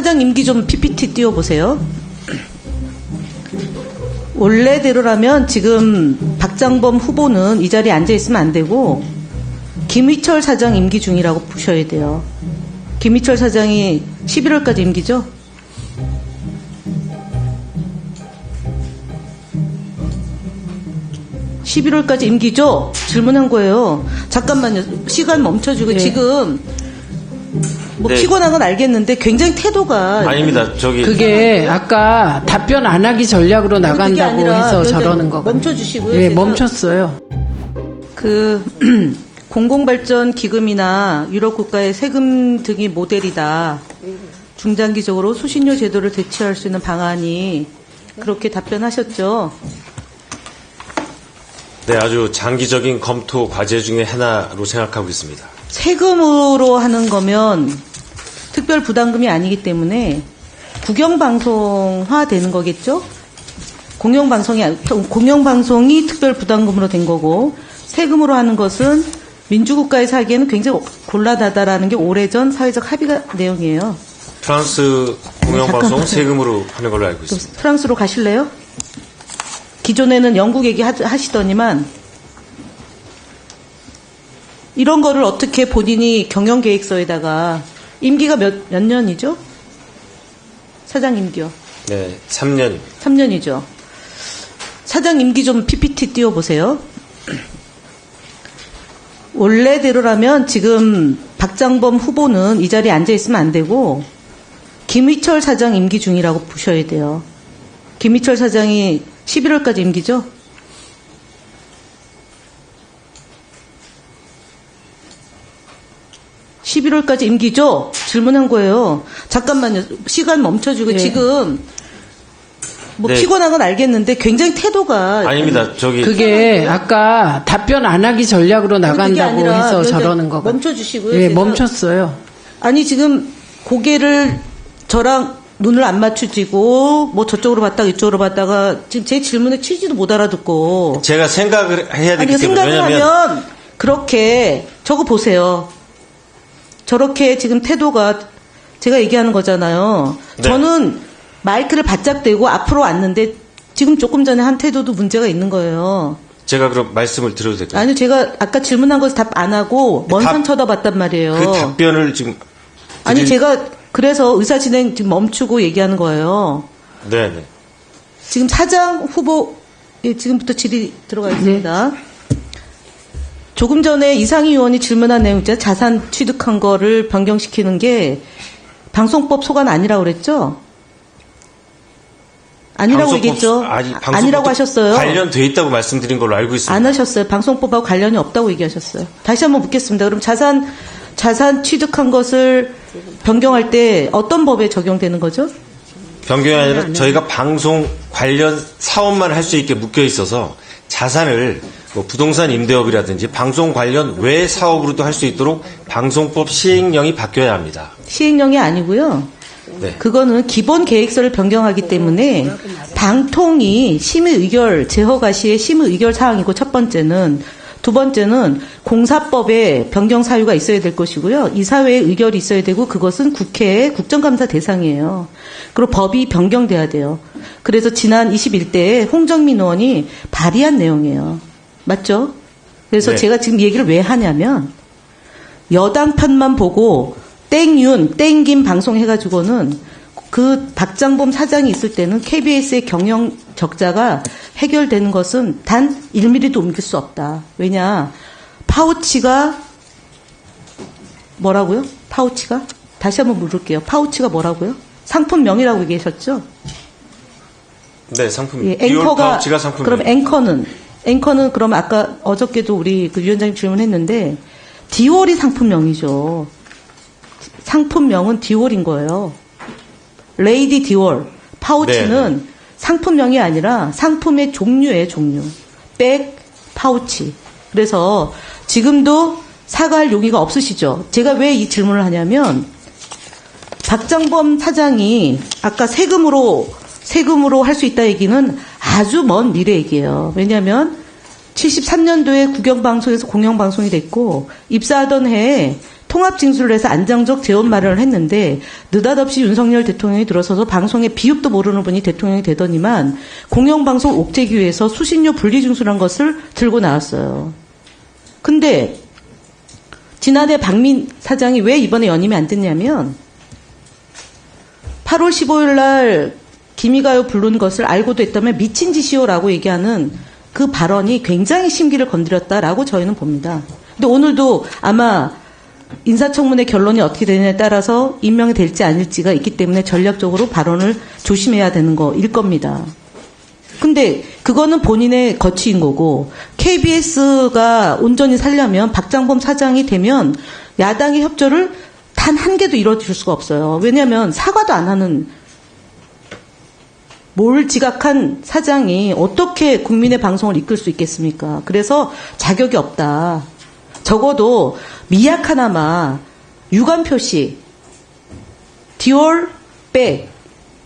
사장 임기 좀 PPT 띄워보세요. 원래대로라면 지금 박장범 후보는 이 자리에 앉아있으면 안 되고 김희철 사장 임기 중이라고 보셔야 돼요. 김희철 사장이 11월까지 임기죠? (11월까지) 임기죠? 질문한 거예요. 잠깐만요. 시간 멈춰주고. 네. 지금 뭐 네. 피곤한 건 알겠는데 굉장히 태도가 아닙니다. 그게 아까 답변 안 하기 전략으로 나간다고 해서 저러는 거거든요. 멈춰주시고요. 네, 멈췄어요. 공공발전기금이나 유럽 국가의 세금 등이 모델이다. 중장기적으로 수신료 제도를 대체할 수 있는 방안이 그렇게 답변하셨죠. 네, 아주 장기적인 검토 과제 중에 하나로 생각하고 있습니다. 세금으로 하는 거면 특별 부담금이 아니기 때문에 국영방송화 되는 거겠죠? 공영방송이 특별 부담금으로 된 거고, 세금으로 하는 것은 민주국가에서 하기에는 굉장히 곤란하다라는 게 오래전 사회적 합의가 내용이에요. 프랑스 공영방송 세금으로 하는 걸로 알고 있습니다. 프랑스로 가실래요? 기존에는 영국 얘기 하시더니만 이런 거를 어떻게 본인이 경영계획서에다가 임기가 몇 년이죠? 사장 임기요. 네, 3년. 3년이죠. 사장 임기 좀 PPT 띄워보세요. 원래대로라면 지금 박장범 후보는 이 자리에 앉아있으면 안 되고 김희철 사장 임기 중이라고 보셔야 돼요. 김희철 사장이 11월까지 임기죠? (11월까지) 임기죠? 질문한 거예요. 잠깐만요. 시간 멈춰주고. 네. 지금 뭐 네. 피곤한 건 알겠는데 굉장히 태도가 아닙니다. 그게 아까 답변 안 하기 전략으로 나간다고 해서 저러는 거거든요. 멈춰주시고요. 네, 멈췄어요. 아니 지금 고개를 저랑 눈을 안 맞추지고 뭐 저쪽으로 봤다가 이쪽으로 봤다가 지금 제 질문에 취지도 못 알아듣고. 제가 생각을 해야 되기 때문에. 생각을 하면 그렇게 저거 보세요. 저렇게 지금 태도가 제가 얘기하는 거잖아요. 네. 저는 마이크를 바짝 대고 앞으로 왔는데 지금 조금 전에 한 태도도 문제가 있는 거예요. 제가 그럼 말씀을 드려도 될까요? 아니요. 제가 아까 질문한 거 답 안 하고 먼 산 쳐다봤단 말이에요. 그 답변을 지금. 아니 제가 그래서 의사진행 지금 멈추고 얘기하는 거예요. 네네. 지금 사장 후보 지금부터 질의 들어가 있습니다. 네. 조금 전에 이상희 의원이 질문한 내용 있잖아요. 자산 취득한 거를 변경시키는 게 방송법 소관 아니라고 그랬죠? 아니라고 얘기했죠? 아니라고 하셨어요. 관련돼 있다고 말씀드린 걸로 알고 있습니다. 안 하셨어요. 방송법하고 관련이 없다고 얘기하셨어요. 다시 한번 묻겠습니다. 그럼 자산 취득한 것을 변경할 때 어떤 법에 적용되는 거죠? 변경이 아니라 저희가 방송 관련 사업만 할 수 있게 묶여 있어서 자산을 뭐 부동산 임대업이라든지 방송 관련 외 사업으로도 할 수 있도록 방송법 시행령이 바뀌어야 합니다. 시행령이 아니고요. 네. 그거는 기본 계획서를 변경하기 때문에 방통위 심의 의결 제허가 시의 심의 의결 사항이고 첫 번째는. 두 번째는 공사법에 변경 사유가 있어야 될 것이고요. 이사회의 의결이 있어야 되고 그것은 국회의 국정감사 대상이에요. 그리고 법이 변경돼야 돼요. 그래서 지난 21대에 홍정민 의원이 발의한 내용이에요. 맞죠? 그래서 네. 제가 지금 얘기를 왜 하냐면 여당 편만 보고 땡윤, 땡김 방송해가지고는 그 박장범 사장이 있을 때는 KBS의 경영 적자가 해결되는 것은 단 1mm도 옮길 수 없다. 왜냐? 파우치가 뭐라고요? 파우치가? 다시 한번 물을게요. 파우치가 뭐라고요? 상품명이라고 얘기하셨죠? 네, 상품명. 예, 앵커가 파우치가 상품명. 그럼 앵커는 그럼 아까 어저께도 우리 그 위원장님 질문했는데 디올이 상품명이죠. 상품명은 디올인 거예요. 레이디 디올. 파우치는 네. 상품명이 아니라 상품의 종류예요, 종류. 백, 파우치. 그래서 지금도 사과할 용의가 없으시죠? 제가 왜 이 질문을 하냐면 박장범 사장이 아까 세금으로 할 수 있다 얘기는 아주 먼 미래 얘기예요. 왜냐하면 73년도에 국영방송에서 공영방송이 됐고 입사하던 해에 통합 징수를 해서 안정적 재원 마련을 했는데 느닷없이 윤석열 대통령이 들어서서 방송의 비읍도 모르는 분이 대통령이 되더니만 공영방송 옥죄기 위해서 수신료 분리 징수란 것을 들고 나왔어요. 근데 지난해 박민 사장이 왜 이번에 연임이 안 됐냐면 8월 15일 날 기미가요 부른 것을 알고도 했다면 미친 짓이요라고 얘기하는 그 발언이 굉장히 심기를 건드렸다라고 저희는 봅니다. 근데 오늘도 아마 인사청문회 결론이 어떻게 되느냐에 따라서 임명이 될지 아닐지가 있기 때문에 전략적으로 발언을 조심해야 되는 거일 겁니다. 근데 그거는 본인의 거취인 거고 KBS가 온전히 살려면 박장범 사장이 되면 야당의 협조를 단 한 개도 이뤄줄 수가 없어요. 왜냐하면 사과도 안 하는 뭘 지각한 사장이 어떻게 국민의 방송을 이끌 수 있겠습니까? 그래서 자격이 없다. 적어도 미약 하나마 유감 표시, 디올 백,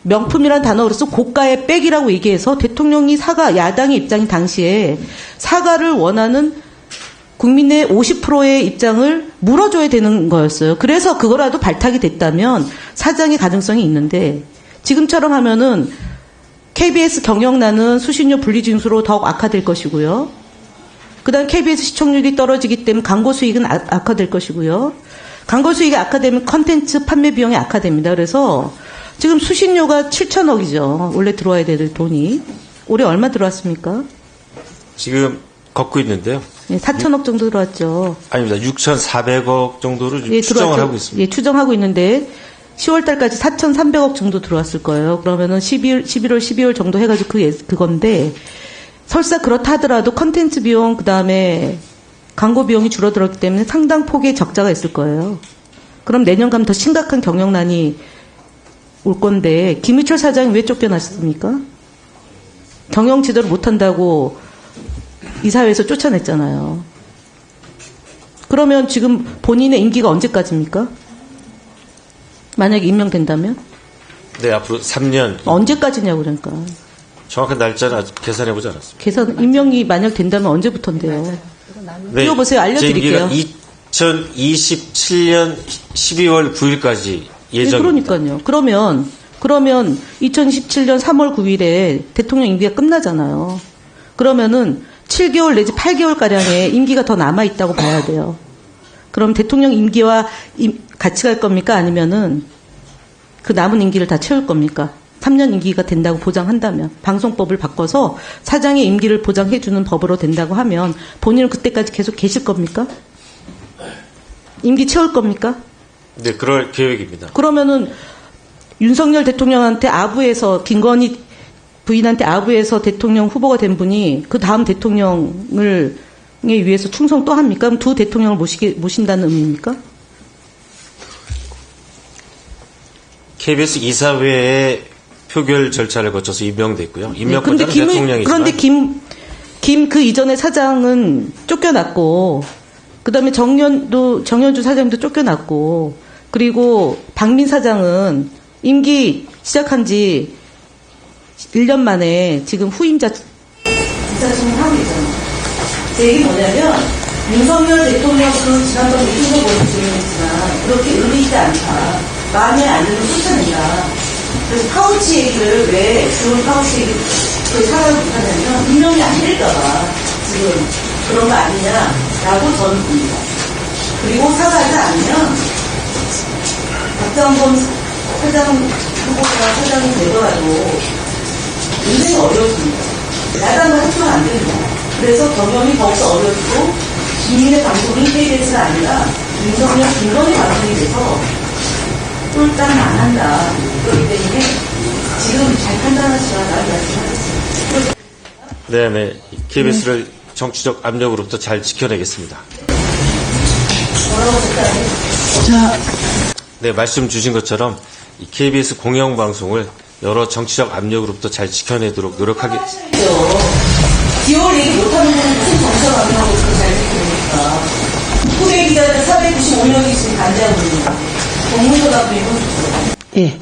명품이란 단어로서 고가의 백이라고 얘기해서 대통령이 야당의 입장인 당시에 사과를 원하는 국민의 50%의 입장을 물어줘야 되는 거였어요. 그래서 그거라도 발탁이 됐다면 사장의 가능성이 있는데 지금처럼 하면은 KBS 경영난은 수신료 분리징수로 더욱 악화될 것이고요. 그다음 KBS 시청률이 떨어지기 때문에 광고 수익은 악화될 것이고요. 광고 수익이 악화되면 컨텐츠 판매 비용이 악화됩니다. 그래서 지금 수신료가 7천억이죠. 원래 들어와야 될 돈이. 올해 얼마 들어왔습니까? 지금 걷고 있는데요. 예, 4천억 정도 들어왔죠. 아닙니다. 6,400억 정도를 예, 추정을 들어왔죠. 하고 있습니다. 예, 추정하고 있는데 10월 달까지 4,300억 정도 들어왔을 거예요. 그러면은 11월, 12월 정도 해가지고 그건데 설사 그렇다 하더라도 컨텐츠 비용 그다음에 광고 비용이 줄어들었기 때문에 상당 폭의 적자가 있을 거예요. 그럼 내년 가면 더 심각한 경영난이 올 건데 김유철 사장이 왜 쫓겨났습니까? 경영 지도를 못한다고 이사회에서 쫓아냈잖아요. 그러면 지금 본인의 임기가 언제까지입니까? 만약에 임명된다면? 네, 앞으로 3년. 언제까지냐고 그러니까. 정확한 날짜는 아직 계산해보지 않았습니다. 임명이 만약 된다면 언제부터인데요? 네, 띄워보세요. 알려드릴게요. 제 임기가 2027년 12월 9일까지 예정입니다. 네, 그러니까요. 그러면 2017년 3월 9일에 대통령 임기가 끝나잖아요. 그러면은 7개월 내지 8개월가량의 임기가 더 남아있다고 봐야 돼요. 그럼 대통령 임기와 같이 갈 겁니까? 아니면은 그 남은 임기를 다 채울 겁니까? 3년 임기가 된다고 보장한다면 방송법을 바꿔서 사장의 임기를 보장해주는 법으로 된다고 하면 본인은 그때까지 계속 계실 겁니까? 임기 채울 겁니까? 네, 그럴 계획입니다. 그러면은 윤석열 대통령한테 아부에서 김건희 부인한테 아부에서 대통령 후보가 된 분이 그 다음 대통령을 위해서 충성 또 합니까? 그럼 두 대통령을 모신다는 의미입니까? KBS 이사회의 표결 절차를 거쳐서 임명됐고요. 임명권자는 네, 대통령이지만. 그런데 그 이전의 사장은 쫓겨났고, 그 다음에 정현주 사장도 쫓겨났고, 그리고 박민 사장은 임기 시작한 지 1년 만에 지금 후임자 지사청을 하고 있잖아요. 제 얘기 뭐냐면, 윤석열 대통령 지난번에 이준석 원수님이지만 그렇게 의미 있지 않다. 마음에 안 들면 쫓아낸다. 그래서 파우치 얘기를 왜 좋은 파우치 얘기 그 사과를 못하냐면 임명이 안 될까봐 지금 그런 거 아니냐라고 저는 봅니다. 그리고 사과하지 않으면 박장범 사장 후보가 사장이 되더라도 굉장히 어려워집니다. 야당은 합쳐가 안 됩니다. 그래서 경영이 더욱더 어려지고 국민의 방송이 KBS가 아니라 윤석열 김건희 방송이 돼서 쫄딱 안 한다. 그렇기 때문에 지금 잘 판단하시라 나를 말씀하겠습니다. 네. KBS를 정치적 압력으로부터 잘 지켜내겠습니다. 뭐라고 할까요? 자, 네, 말씀 주신 것처럼 이 KBS 공영방송을 여러 정치적 압력으로부터 잘 지켜내도록 노력하겠습니다. 디올 얘기 못하는 분은 무슨 정치적 압력으로부터 잘 지켜냅니까? 후배 기자들 495명이 지금 반대하고 있는 공문서가 불리고 예.